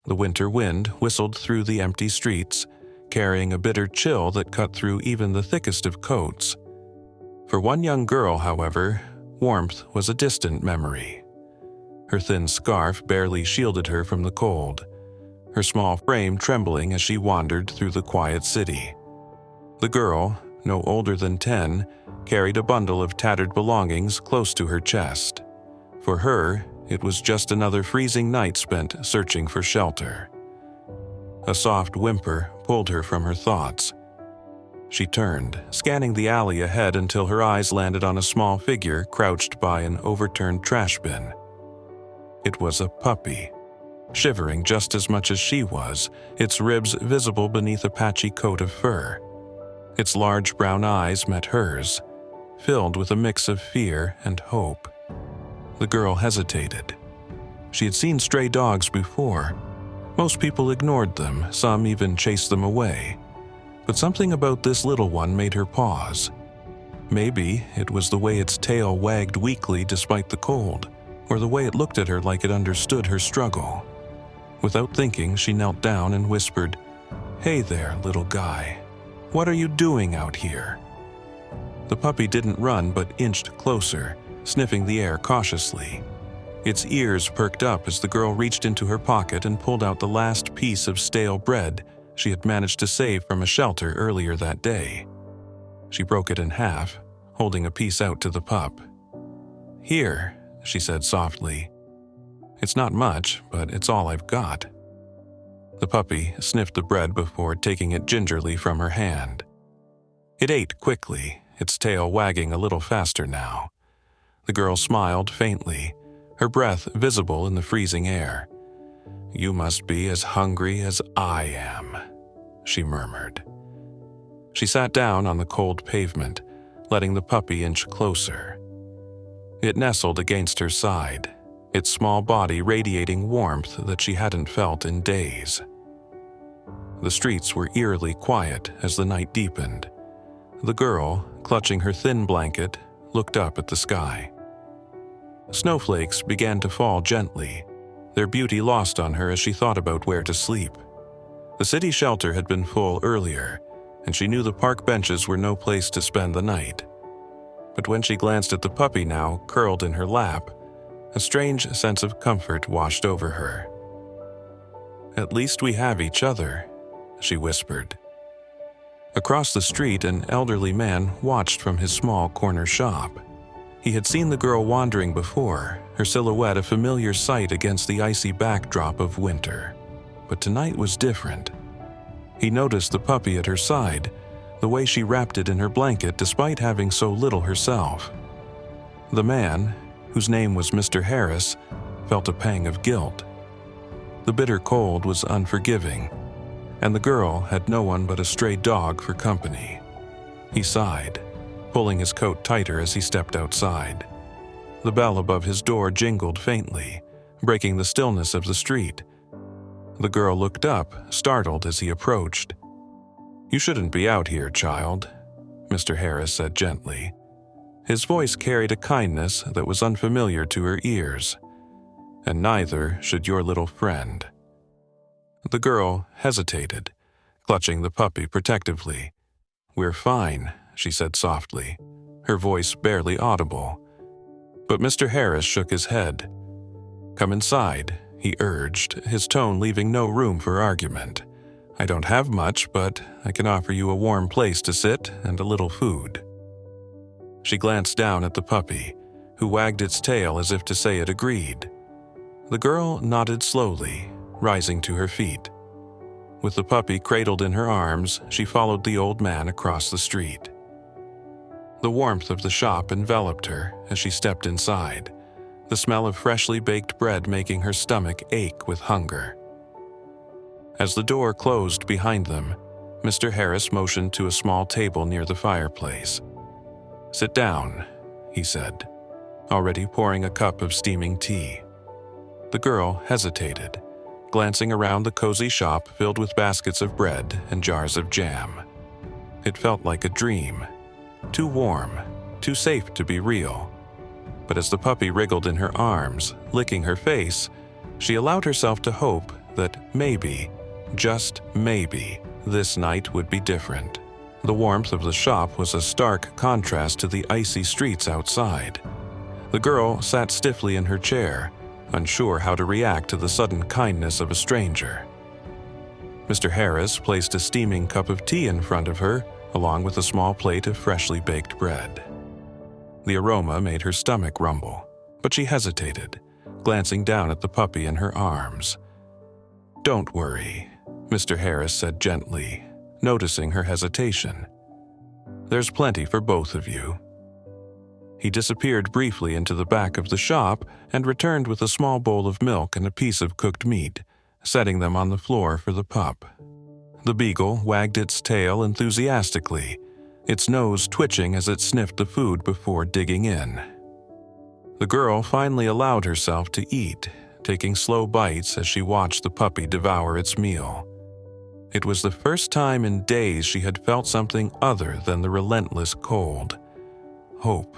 The winter wind whistled through the empty streets, carrying a bitter chill that cut through even the thickest of coats. For one young girl, however, warmth was a distant memory. Her thin scarf barely shielded her from the cold, her small frame trembling as she wandered through the quiet city. The girl, no older than 10, carried a bundle of tattered belongings close to her chest. For her, it was just another freezing night spent searching for shelter. A soft whimper pulled her from her thoughts. She turned, scanning the alley ahead until her eyes landed on a small figure crouched by an overturned trash bin. It was a puppy, shivering just as much as she was, its ribs visible beneath a patchy coat of fur. Its large brown eyes met hers, filled with a mix of fear and hope. The girl hesitated. She had seen stray dogs before. Most people ignored them, some even chased them away. But something about this little one made her pause. Maybe it was the way its tail wagged weakly despite the cold, or the way it looked at her like it understood her struggle. Without thinking, she knelt down and whispered, "Hey there, little guy. What are you doing out here?" The puppy didn't run but inched closer, sniffing the air cautiously. Its ears perked up as the girl reached into her pocket and pulled out the last piece of stale bread she had managed to save from a shelter earlier that day. She broke it in half, holding a piece out to the pup. "Here," she said softly. "It's not much, but it's all I've got." The puppy sniffed the bread before taking it gingerly from her hand. It ate quickly, its tail wagging a little faster now. The girl smiled faintly, her breath visible in the freezing air. "You must be as hungry as I am," she murmured. She sat down on the cold pavement, letting the puppy inch closer. It nestled against her side, its small body radiating warmth that she hadn't felt in days. The streets were eerily quiet as the night deepened. The girl, clutching her thin blanket, looked up at the sky. Snowflakes began to fall gently, their beauty lost on her as she thought about where to sleep. The city shelter had been full earlier, and she knew the park benches were no place to spend the night. But when she glanced at the puppy now curled in her lap, a strange sense of comfort washed over her. "At least we have each other," she whispered. Across the street, an elderly man watched from his small corner shop. He had seen the girl wandering before, her silhouette a familiar sight against the icy backdrop of winter. But tonight was different. He noticed the puppy at her side, the way she wrapped it in her blanket despite having so little herself. The man, whose name was Mr. Harris, felt a pang of guilt. The bitter cold was unforgiving, and the girl had no one but a stray dog for company. He sighed, pulling his coat tighter as he stepped outside. The bell above his door jingled faintly, breaking the stillness of the street. The girl looked up, startled as he approached. "You shouldn't be out here, child," Mr. Harris said gently. His voice carried a kindness that was unfamiliar to her ears. "And neither should your little friend." The girl hesitated, clutching the puppy protectively. "We're fine," she said softly, her voice barely audible. But Mr. Harris shook his head. "Come inside," he urged, his tone leaving no room for argument. "I don't have much, but I can offer you a warm place to sit and a little food." She glanced down at the puppy, who wagged its tail as if to say it agreed. The girl nodded slowly, rising to her feet. With the puppy cradled in her arms, she followed the old man across the street. The warmth of the shop enveloped her as she stepped inside, the smell of freshly baked bread making her stomach ache with hunger. As the door closed behind them, Mr. Harris motioned to a small table near the fireplace. "Sit down," he said, already pouring a cup of steaming tea. The girl hesitated, glancing around the cozy shop filled with baskets of bread and jars of jam. It felt like a dream, too warm, too safe to be real. But as the puppy wriggled in her arms, licking her face, she allowed herself to hope that maybe, just maybe, this night would be different. The warmth of the shop was a stark contrast to the icy streets outside. The girl sat stiffly in her chair, unsure how to react to the sudden kindness of a stranger. Mr. Harris placed a steaming cup of tea in front of her, along with a small plate of freshly baked bread. The aroma made her stomach rumble, but she hesitated, glancing down at the puppy in her arms. "Don't worry," Mr. Harris said gently, noticing her hesitation. "There's plenty for both of you." He disappeared briefly into the back of the shop and returned with a small bowl of milk and a piece of cooked meat, setting them on the floor for the pup. The beagle wagged its tail enthusiastically, its nose twitching as it sniffed the food before digging in. The girl finally allowed herself to eat, taking slow bites as she watched the puppy devour its meal. It was the first time in days she had felt something other than the relentless cold. Hope.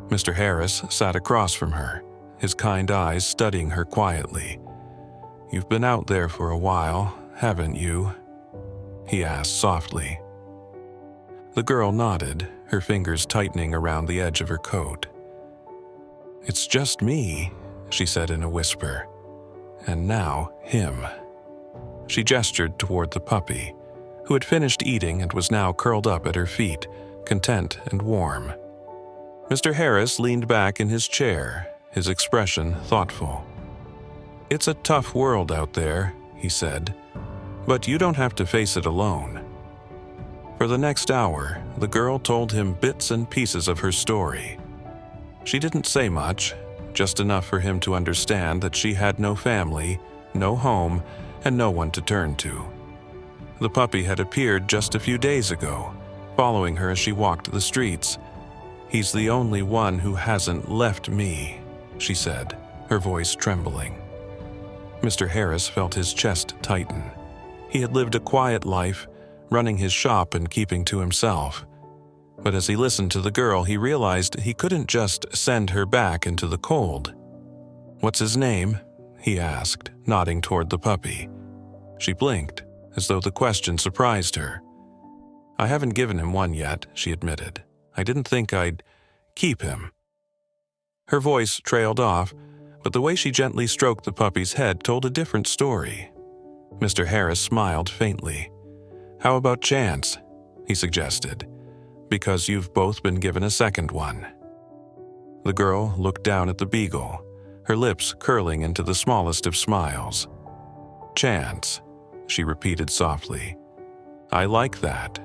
Mr. Harris sat across from her, his kind eyes studying her quietly. "You've been out there for a while, haven't you?" he asked softly. The girl nodded, her fingers tightening around the edge of her coat. "It's just me," she said in a whisper. "And now him." She gestured toward the puppy, who had finished eating and was now curled up at her feet, content and warm. Mr. Harris leaned back in his chair, his expression thoughtful. "It's a tough world out there," he said, "but you don't have to face it alone." For the next hour, the girl told him bits and pieces of her story. She didn't say much, just enough for him to understand that she had no family, no home, and no one to turn to. The puppy had appeared just a few days ago, following her as she walked the streets. "He's the only one who hasn't left me," she said, her voice trembling. Mr. Harris felt his chest tighten. He had lived a quiet life, running his shop and keeping to himself. But as he listened to the girl, he realized he couldn't just send her back into the cold. "What's his name?" he asked, nodding toward the puppy. She blinked, as though the question surprised her. "I haven't given him one yet," she admitted. "I didn't think I'd keep him." Her voice trailed off, but the way she gently stroked the puppy's head told a different story. Mr. Harris smiled faintly. "How about Chance?" he suggested. "Because you've both been given a second one." The girl looked down at the beagle, her lips curling into the smallest of smiles. "Chance," she repeated softly. "I like that."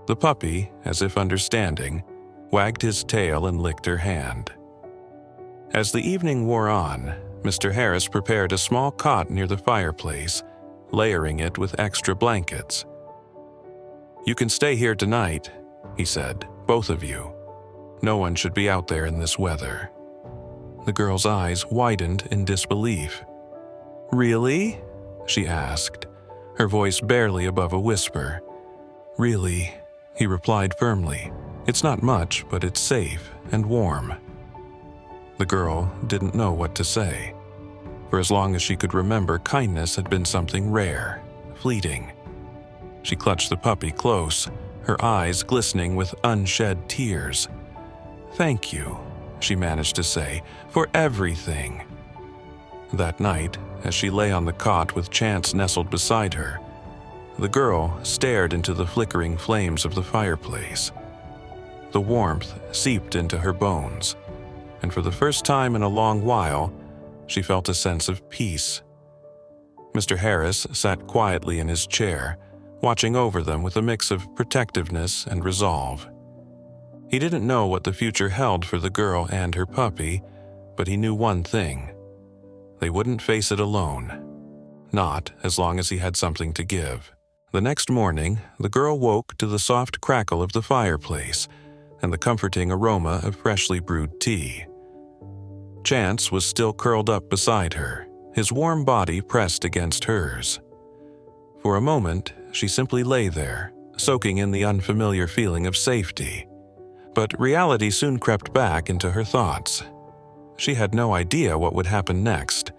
The puppy, as if understanding, wagged his tail and licked her hand. As the evening wore on, Mr. Harris prepared a small cot near the fireplace, layering it with extra blankets. "You can stay here tonight," he said, "both of you. No one should be out there in this weather." The girl's eyes widened in disbelief. "Really?" she asked, her voice barely above a whisper. "Really," he replied firmly. "It's not much, but it's safe and warm." The girl didn't know what to say. For as long as she could remember, kindness had been something rare, fleeting. She clutched the puppy close, her eyes glistening with unshed tears. "Thank you," she managed to say, "for everything." That night, as she lay on the cot with Chance nestled beside her, the girl stared into the flickering flames of the fireplace. The warmth seeped into her bones, and for the first time in a long while, she felt a sense of peace. Mr. Harris sat quietly in his chair, watching over them with a mix of protectiveness and resolve. He didn't know what the future held for the girl and her puppy, but he knew one thing. They wouldn't face it alone. Not as long as he had something to give. The next morning, the girl woke to the soft crackle of the fireplace and the comforting aroma of freshly brewed tea. Chance was still curled up beside her, his warm body pressed against hers. For a moment, she simply lay there, soaking in the unfamiliar feeling of safety. But reality soon crept back into her thoughts. She had no idea what would happen next.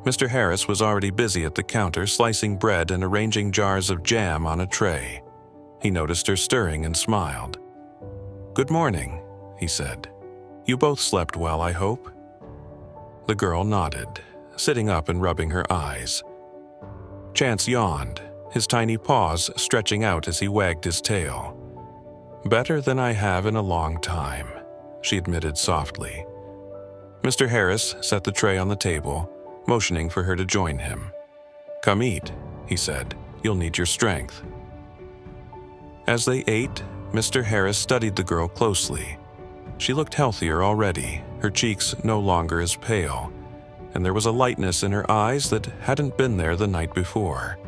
Mr. Harris was already busy at the counter slicing bread and arranging jars of jam on a tray. He noticed her stirring and smiled. "Good morning," he said. "You both slept well, I hope?" The girl nodded, sitting up and rubbing her eyes. Chance yawned, his tiny paws stretching out as he wagged his tail. "Better than I have in a long time," she admitted softly. Mr. Harris set the tray on the table, motioning for her to join him. "Come eat," he said. "You'll need your strength." As they ate, Mr. Harris studied the girl closely. She looked healthier already, her cheeks no longer as pale, and there was a lightness in her eyes that hadn't been there the night before.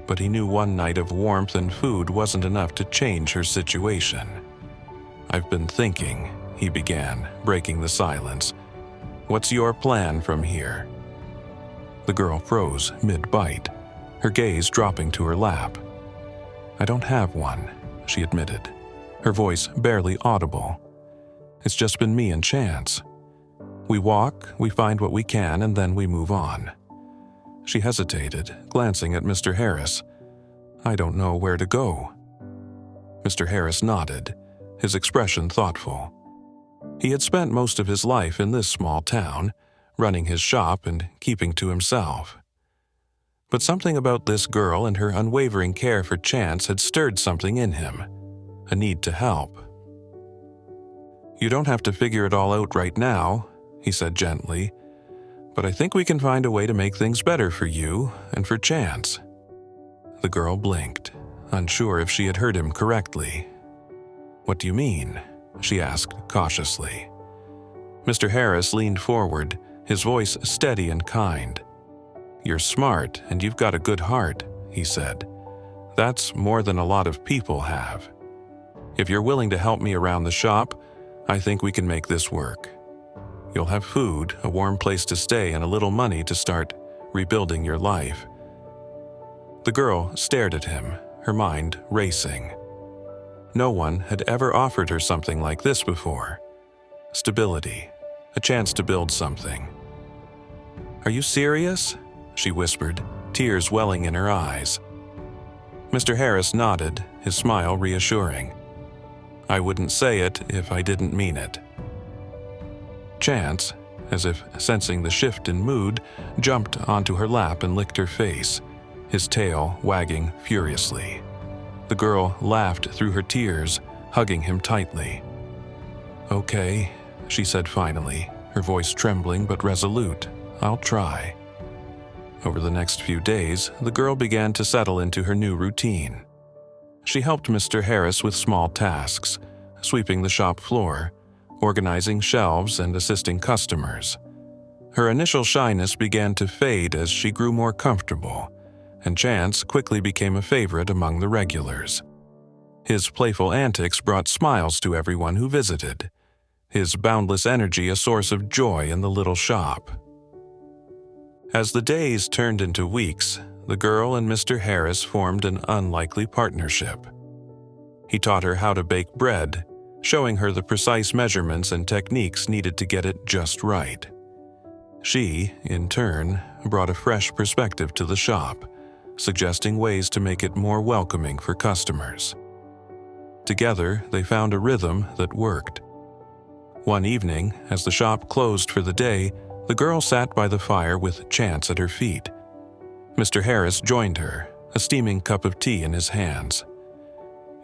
But he knew one night of warmth and food wasn't enough to change her situation. "I've been thinking," he began, breaking the silence. "What's your plan from here?" The girl froze mid-bite, her gaze dropping to her lap. "I don't have one," she admitted, her voice barely audible. "It's just been me and Chance. We walk, we find what we can, and then we move on." She hesitated, glancing at Mr. Harris. "I don't know where to go." Mr. Harris nodded, his expression thoughtful. He had spent most of his life in this small town, running his shop and keeping to himself. But something about this girl and her unwavering care for Chance had stirred something in him, a need to help. "You don't have to figure it all out right now," he said gently, "but I think we can find a way to make things better for you and for Chance." The girl blinked, unsure if she had heard him correctly. "What do you mean?" she asked cautiously. Mr. Harris leaned forward, his voice steady and kind. "You're smart and you've got a good heart," he said. "That's more than a lot of people have. If you're willing to help me around the shop, I think we can make this work. You'll have food, a warm place to stay, and a little money to start rebuilding your life." The girl stared at him, her mind racing. No one had ever offered her something like this before. Stability, a chance to build something. "Are you serious?" she whispered, tears welling in her eyes. Mr. Harris nodded, his smile reassuring. "I wouldn't say it if I didn't mean it." Chance, as if sensing the shift in mood, jumped onto her lap and licked her face, his tail wagging furiously. The girl laughed through her tears, hugging him tightly. "Okay," she said finally, her voice trembling but resolute. "I'll try." Over the next few days, the girl began to settle into her new routine. She helped Mr. Harris with small tasks, sweeping the shop floor, organizing shelves, and assisting customers. Her initial shyness began to fade as she grew more comfortable, and Chance quickly became a favorite among the regulars. His playful antics brought smiles to everyone who visited, his boundless energy a source of joy in the little shop. As the days turned into weeks, the girl and Mr. Harris formed an unlikely partnership. He taught her how to bake bread, showing her the precise measurements and techniques needed to get it just right. She, in turn, brought a fresh perspective to the shop, suggesting ways to make it more welcoming for customers. Together, they found a rhythm that worked. One evening, as the shop closed for the day, the girl sat by the fire with Chance at her feet. Mr. Harris joined her, a steaming cup of tea in his hands.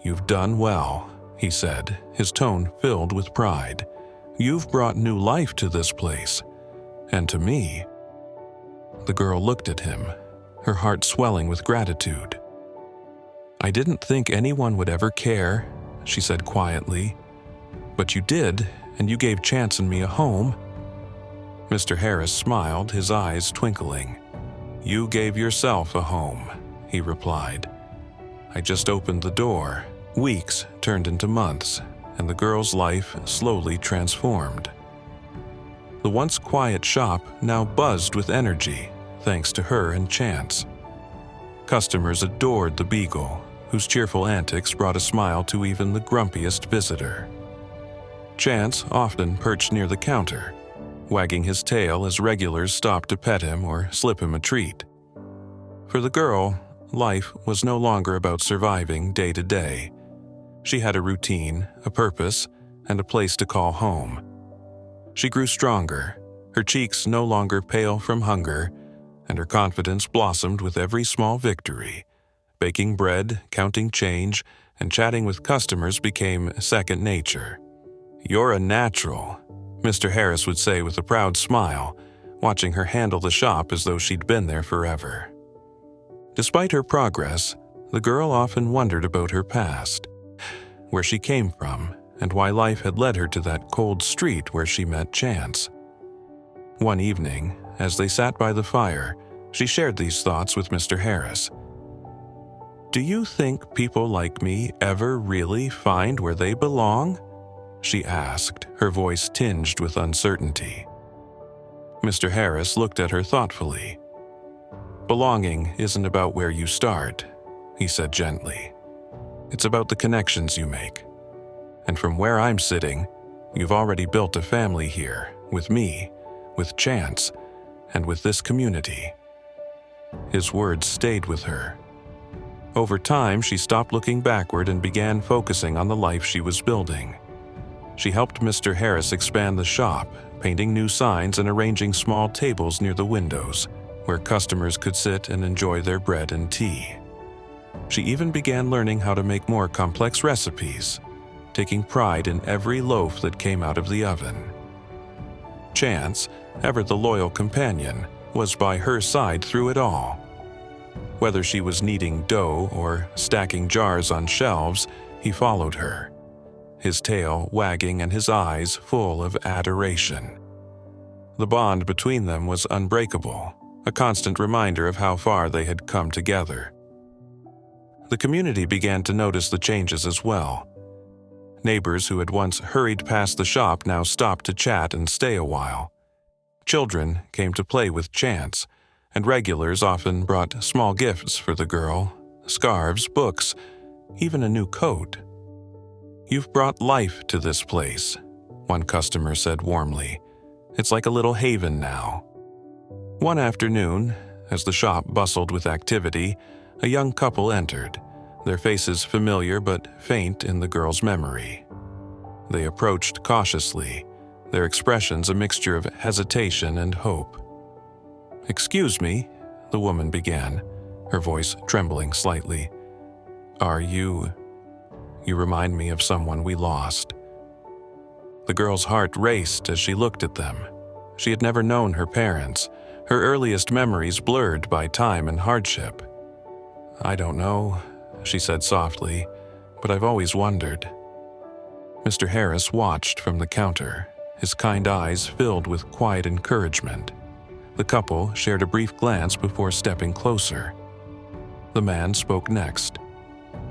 "You've done well," he said, his tone filled with pride. "You've brought new life to this place, and to me." The girl looked at him, her heart swelling with gratitude. "I didn't think anyone would ever care," she said quietly. "But you did, and you gave Chance and me a home." Mr. Harris smiled, his eyes twinkling. "You gave yourself a home," he replied. "I just opened the door." Weeks turned into months, and the girl's life slowly transformed. The once quiet shop now buzzed with energy, thanks to her and Chance. Customers adored the Beagle, whose cheerful antics brought a smile to even the grumpiest visitor. Chance often perched near the counter, wagging his tail as regulars stopped to pet him or slip him a treat. For the girl, life was no longer about surviving day to day. She had a routine, a purpose, and a place to call home. She grew stronger, her cheeks no longer pale from hunger, and her confidence blossomed with every small victory. Baking bread, counting change, and chatting with customers became second nature. "You're a natural," Mr. Harris would say with a proud smile, watching her handle the shop as though she'd been there forever. Despite her progress, the girl often wondered about her past, where she came from, and why life had led her to that cold street where she met Chance. One evening, as they sat by the fire, she shared these thoughts with Mr. Harris. "Do you think people like me ever really find where they belong?" she asked, her voice tinged with uncertainty. Mr. Harris looked at her thoughtfully. "Belonging isn't about where you start," he said gently. "It's about the connections you make. And from where I'm sitting, you've already built a family here, with me, with Chance, and with this community." His words stayed with her. Over time, she stopped looking backward and began focusing on the life she was building. She helped Mr. Harris expand the shop, painting new signs and arranging small tables near the windows, where customers could sit and enjoy their bread and tea. She even began learning how to make more complex recipes, taking pride in every loaf that came out of the oven. Chance, ever the loyal companion, was by her side through it all. Whether she was kneading dough or stacking jars on shelves, he followed her, his tail wagging and his eyes full of adoration. The bond between them was unbreakable, a constant reminder of how far they had come together. The community began to notice the changes as well. Neighbors who had once hurried past the shop now stopped to chat and stay a while. Children came to play with Chance, and regulars often brought small gifts for the girl, scarves, books, even a new coat. "You've brought life to this place," one customer said warmly. "It's like a little haven now." One afternoon, as the shop bustled with activity, a young couple entered, their faces familiar but faint in the girl's memory. They approached cautiously, their expressions a mixture of hesitation and hope. "Excuse me," the woman began, her voice trembling slightly. "Are you... You remind me of someone we lost." The girl's heart raced as she looked at them. She had never known her parents, her earliest memories blurred by time and hardship. "I don't know," she said softly, "but I've always wondered." Mr. Harris watched from the counter, his kind eyes filled with quiet encouragement. The couple shared a brief glance before stepping closer. The man spoke next.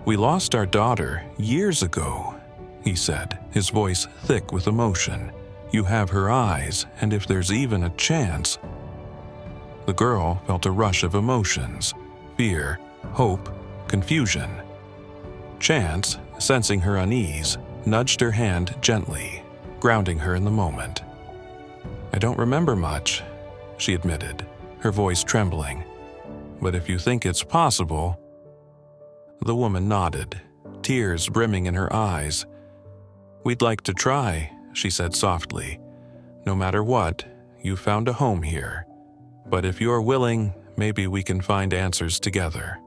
"We lost our daughter years ago," he said, his voice thick with emotion. "You have her eyes, and if there's even a chance..." The girl felt a rush of emotions: fear, hope, confusion. Chance, sensing her unease, nudged her hand gently, grounding her in the moment. "I don't remember much," she admitted, her voice trembling. "But if you think it's possible..." The woman nodded, tears brimming in her eyes. "We'd like to try," she said softly. "No matter what, you've found a home here. But if you're willing, maybe we can find answers together."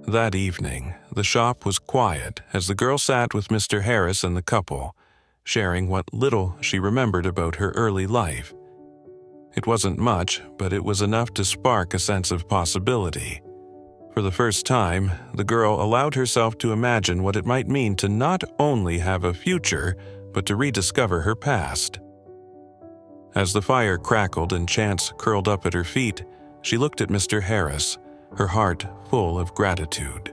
That evening, the shop was quiet as the girl sat with Mr. Harris and the couple, sharing what little she remembered about her early life. It wasn't much, but it was enough to spark a sense of possibility. For the first time, the girl allowed herself to imagine what it might mean to not only have a future, but to rediscover her past. As the fire crackled and Chance curled up at her feet, she looked at Mr. Harris, her heart full of gratitude.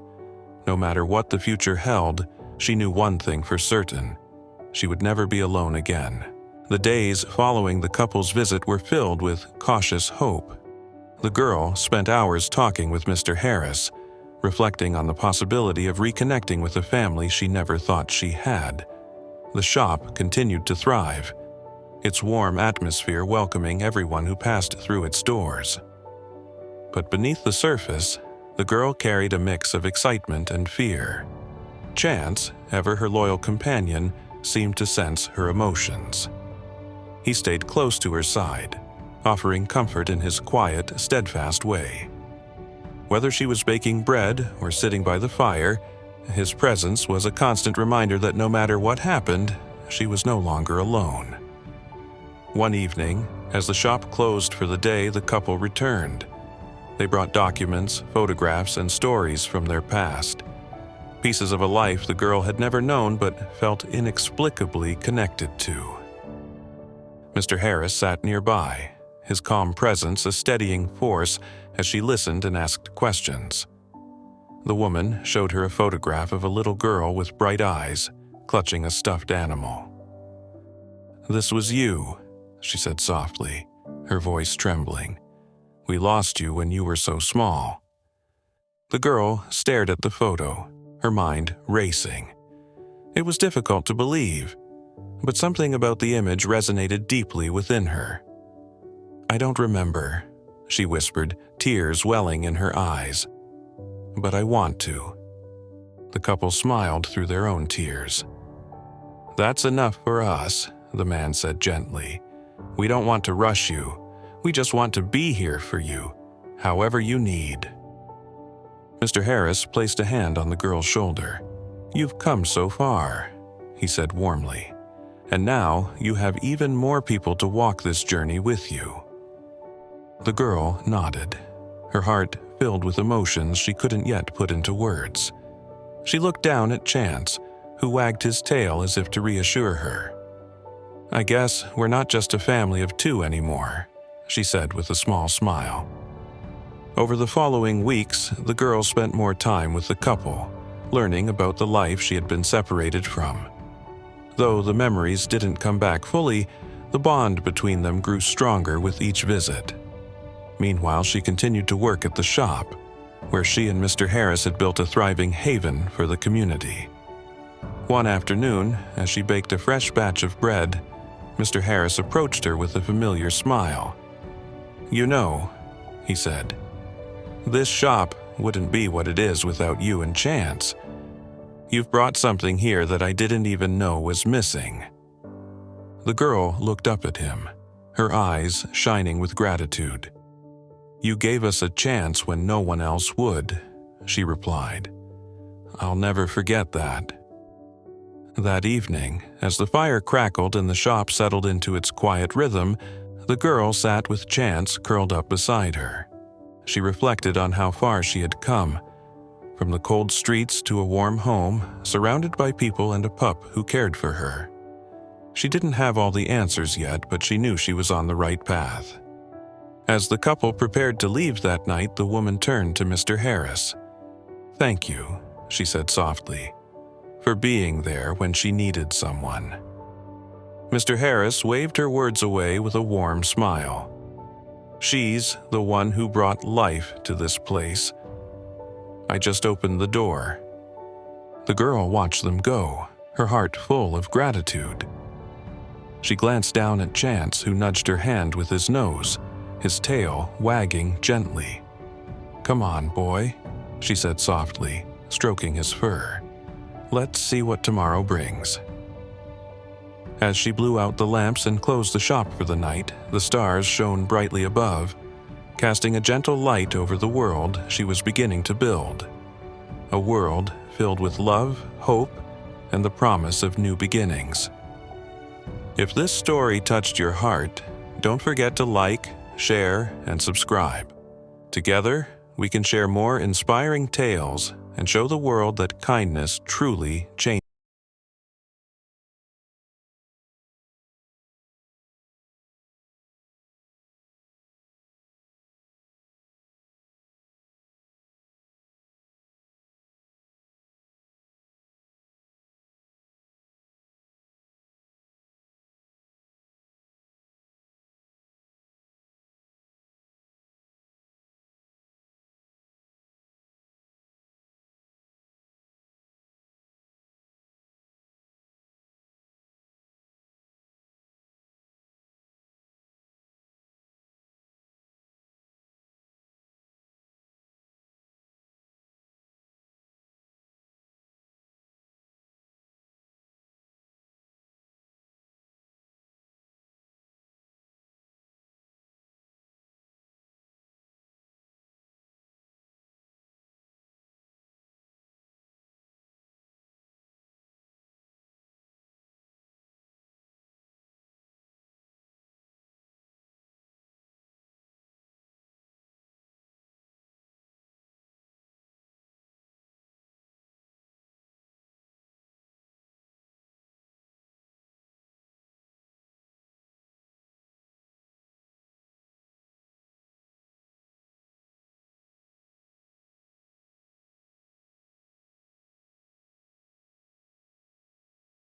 No matter what the future held, she knew one thing for certain: she would never be alone again. The days following the couple's visit were filled with cautious hope. The girl spent hours talking with Mr. Harris, reflecting on the possibility of reconnecting with a family she never thought she had. The shop continued to thrive. its warm atmosphere welcoming everyone who passed through its doors. But beneath the surface, the girl carried a mix of excitement and fear. Chance, ever her loyal companion, seemed to sense her emotions. He stayed close to her side, offering comfort in his quiet, steadfast way. Whether she was baking bread or sitting by the fire, his presence was a constant reminder that no matter what happened, she was no longer alone. One evening, as the shop closed for the day, the couple returned. They brought documents, photographs, and stories from their past. Pieces of a life the girl had never known but felt inexplicably connected to. Mr. Harris sat nearby, his calm presence a steadying force as she listened and asked questions. The woman showed her a photograph of a little girl with bright eyes, clutching a stuffed animal. "This was you," she said softly, her voice trembling. "We lost you when you were so small." The girl stared at the photo, her mind racing. It was difficult to believe, but something about the image resonated deeply within her. "I don't remember," she whispered, tears welling in her eyes. "But I want to." The couple smiled through their own tears. "That's enough for us," the man said gently. "We don't want to rush you. We just want to be here for you, however you need." Mr. Harris placed a hand on the girl's shoulder. "You've come so far," he said warmly. "And now you have even more people to walk this journey with you." The girl nodded, her heart filled with emotions she couldn't yet put into words. She looked down at Chance, who wagged his tail as if to reassure her. "I guess we're not just a family of two anymore," she said with a small smile. Over the following weeks, the girl spent more time with the couple, learning about the life she had been separated from. Though the memories didn't come back fully, the bond between them grew stronger with each visit. Meanwhile, she continued to work at the shop, where she and Mr. Harris had built a thriving haven for the community. One afternoon, as she baked a fresh batch of bread, Mr. Harris approached her with a familiar smile. "You know," he said, "this shop wouldn't be what it is without you and Chance. You've brought something here that I didn't even know was missing." The girl looked up at him, her eyes shining with gratitude. "You gave us a chance when no one else would," she replied. "I'll never forget that." That evening, as the fire crackled and the shop settled into its quiet rhythm, the girl sat with Chance curled up beside her. She reflected on how far she had come, from the cold streets to a warm home, surrounded by people and a pup who cared for her. She didn't have all the answers yet, but she knew she was on the right path. As the couple prepared to leave that night, the woman turned to Mr. Harris. "Thank you," she said softly, "for being there when she needed someone." Mr. Harris waved her words away with a warm smile. "She's the one who brought life to this place. I just opened the door." The girl watched them go, her heart full of gratitude. She glanced down at Chance, who nudged her hand with his nose, his tail wagging gently. "Come on, boy," she said softly, stroking his fur. "Let's see what tomorrow brings." As she blew out the lamps and closed the shop for the night, the stars shone brightly above, casting a gentle light over the world she was beginning to build. A world filled with love, hope, and the promise of new beginnings. If this story touched your heart, don't forget to like, share, and subscribe. Together, we can share more inspiring tales and show the world that kindness truly changes.